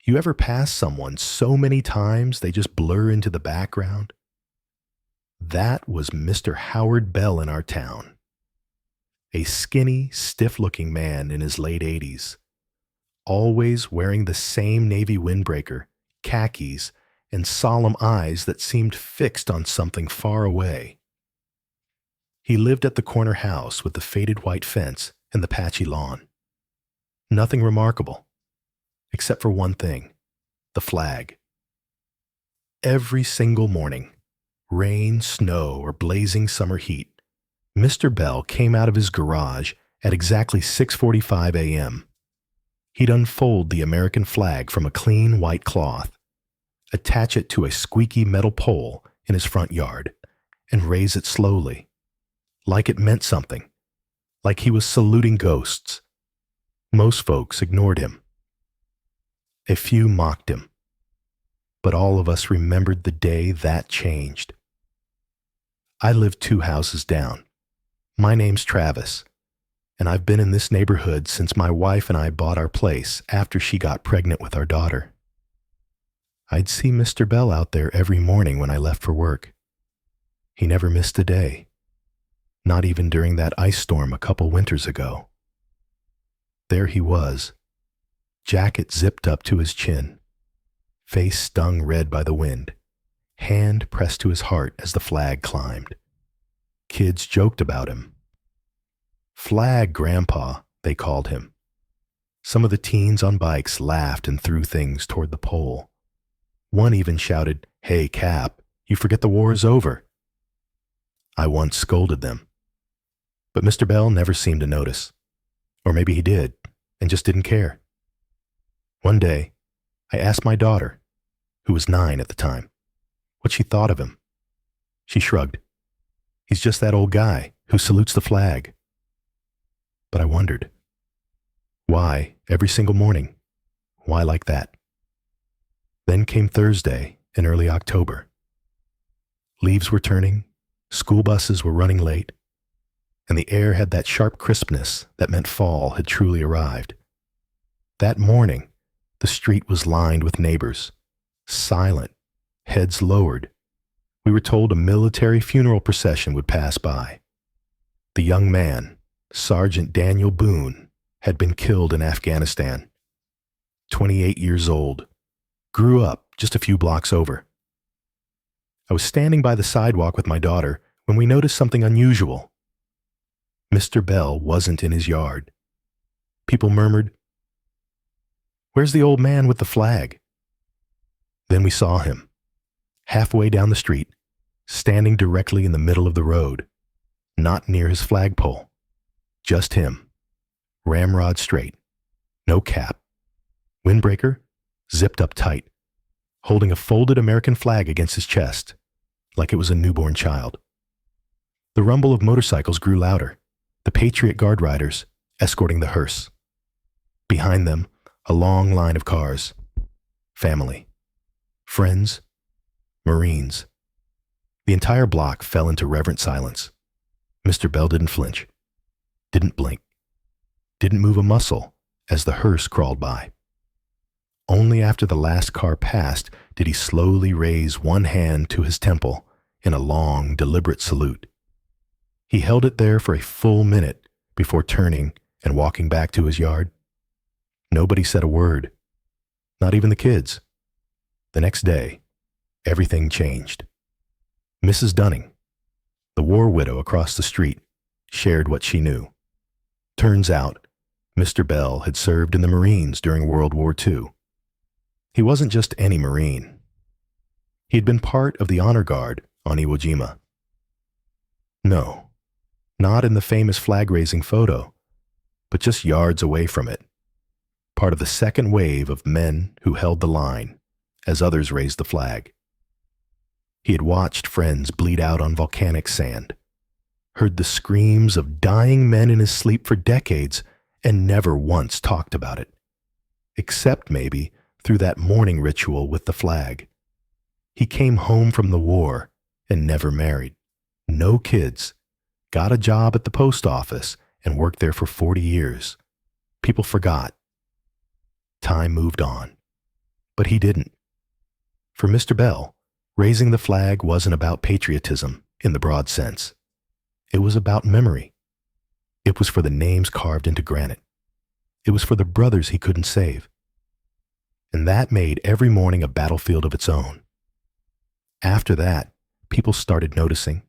You ever pass someone so many times they just blur into the background? That was Mr. Howard Bell in our town. A skinny, stiff-looking man in his late 80s, always wearing the same navy windbreaker, khakis, and solemn eyes that seemed fixed on something far away. He lived at the corner house with the faded white fence and the patchy lawn. Nothing remarkable, except for one thing: the flag. Every single morning, rain, snow, or blazing summer heat, Mr. Bell came out of his garage at exactly 6:45 a.m. He'd unfold the American flag from a clean white cloth, attach it to a squeaky metal pole in his front yard, and raise it slowly, like it meant something, like he was saluting ghosts. Most folks ignored him. A few mocked him. But all of us remembered the day that changed. I live 2 houses down. My name's Travis, and I've been in this neighborhood since my wife and I bought our place after she got pregnant with our daughter. I'd see Mr. Bell out there every morning when I left for work. He never missed a day, not even during that ice storm a couple winters ago. There he was, jacket zipped up to his chin, face stung red by the wind, hand pressed to his heart as the flag climbed. Kids joked about him. "Flag Grandpa," they called him. Some of the teens on bikes laughed and threw things toward the pole. One even shouted, "Hey, Cap, you forget the war is over." I once scolded them. But Mr. Bell never seemed to notice. Or maybe he did, and just didn't care. One day, I asked my daughter, who was 9 at the time, what she thought of him. She shrugged. "He's just that old guy who salutes the flag." But I wondered, why every single morning? Why like that? Then came Thursday in early October. Leaves were turning, school buses were running late, and the air had that sharp crispness that meant fall had truly arrived. That morning, the street was lined with neighbors, silent, heads lowered. We were told a military funeral procession would pass by. The young man, Sergeant Daniel Boone, had been killed in Afghanistan. 28 years old, grew up just a few blocks over. I was standing by the sidewalk with my daughter when we noticed something unusual. Mr. Bell wasn't in his yard. People murmured, "Where's the old man with the flag?" Then we saw him, halfway down the street, standing directly in the middle of the road, not near his flagpole. Just him, ramrod straight, no cap, windbreaker zipped up tight, holding a folded American flag against his chest, like it was a newborn child. The rumble of motorcycles grew louder, the Patriot Guard riders escorting the hearse. Behind them, a long line of cars. Family. Friends. Marines. The entire block fell into reverent silence. Mr. Bell didn't flinch, didn't blink, didn't move a muscle as the hearse crawled by. Only after the last car passed did he slowly raise one hand to his temple in a long, deliberate salute. He held it there for a full minute before turning and walking back to his yard. Nobody said a word, not even the kids. The next day, everything changed. Mrs. Dunning, the war widow across the street, shared what she knew. Turns out, Mr. Bell had served in the Marines during World War II. He wasn't just any Marine. He had been part of the honor guard on Iwo Jima. No, not in the famous flag-raising photo, but just yards away from it, part of the second wave of men who held the line as others raised the flag. He had watched friends bleed out on volcanic sand, heard the screams of dying men in his sleep for decades, and never once talked about it, except maybe through that morning ritual with the flag. He came home from the war and never married, no kids, got a job at the post office and worked there for 40 years. People forgot. Time moved on. But he didn't. For Mr. Bell, raising the flag wasn't about patriotism in the broad sense. It was about memory. It was for the names carved into granite. It was for the brothers he couldn't save. And that made every morning a battlefield of its own. After that, people started noticing.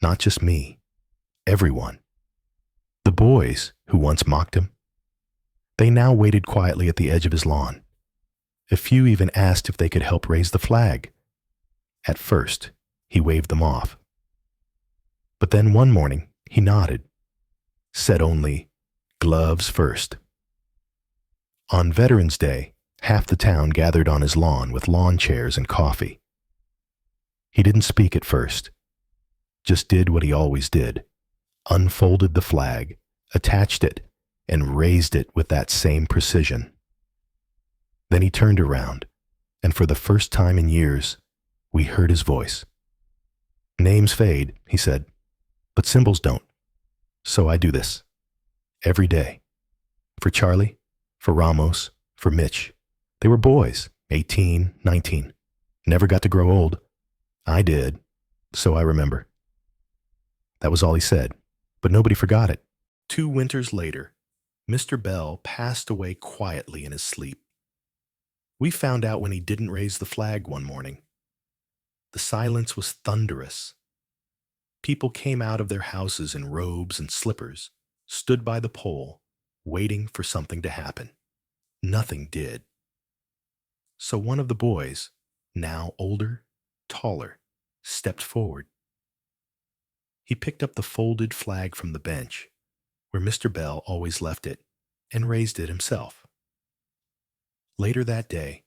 Not just me, everyone. The boys who once mocked him, they now waited quietly at the edge of his lawn. A few even asked if they could help raise the flag. At first, he waved them off. But then one morning, he nodded, said only, "Gloves first." On Veterans Day, half the town gathered on his lawn with lawn chairs and coffee. He didn't speak at first, just did what he always did, unfolded the flag, attached it, and raised it with that same precision. Then he turned around, and for the first time in years, we heard his voice. "Names fade," he said, "but symbols don't. So I do this. Every day. For Charlie, for Ramos, for Mitch. They were boys, 18, 19. Never got to grow old. I did, so I remember." That was all he said, but nobody forgot it. 2 winters later, Mr. Bell passed away quietly in his sleep. We found out when he didn't raise the flag one morning. The silence was thunderous. People came out of their houses in robes and slippers, stood by the pole, waiting for something to happen. Nothing did. So one of the boys, now older, taller, stepped forward. He picked up the folded flag from the bench, where Mr. Bell always left it, and raised it himself. Later that day,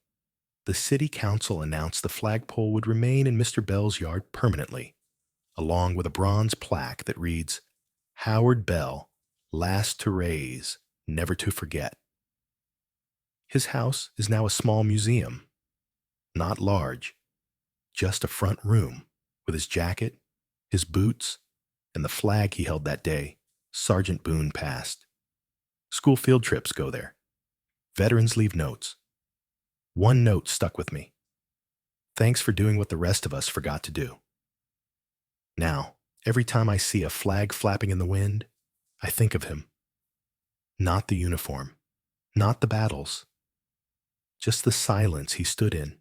the city council announced the flagpole would remain in Mr. Bell's yard permanently, along with a bronze plaque that reads, "Howard Bell, last to raise, never to forget." His house is now a small museum, not large, just a front room with his jacket, his boots, and the flag he held that day Sergeant Boone passed. School field trips go there. Veterans leave notes. One note stuck with me. "Thanks for doing what the rest of us forgot to do." Now, every time I see a flag flapping in the wind, I think of him. Not the uniform, not the battles, just the silence he stood in.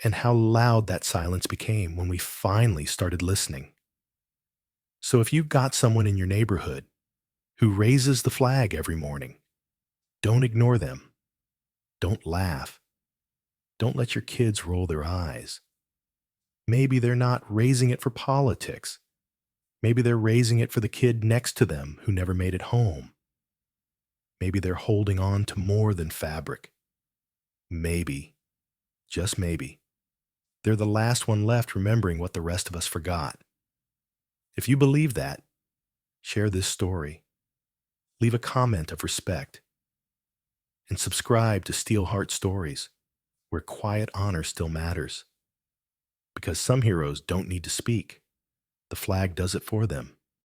And how loud that silence became when we finally started listening. So if you've got someone in your neighborhood who raises the flag every morning, don't ignore them. Don't laugh. Don't let your kids roll their eyes. Maybe they're not raising it for politics. Maybe they're raising it for the kid next to them who never made it home. Maybe they're holding on to more than fabric. Maybe, just maybe, they're the last one left remembering what the rest of us forgot. If you believe that, share this story. Leave a comment of respect. And subscribe to Steel Heart Stories, where quiet honor still matters. Because some heroes don't need to speak. The flag does it for them.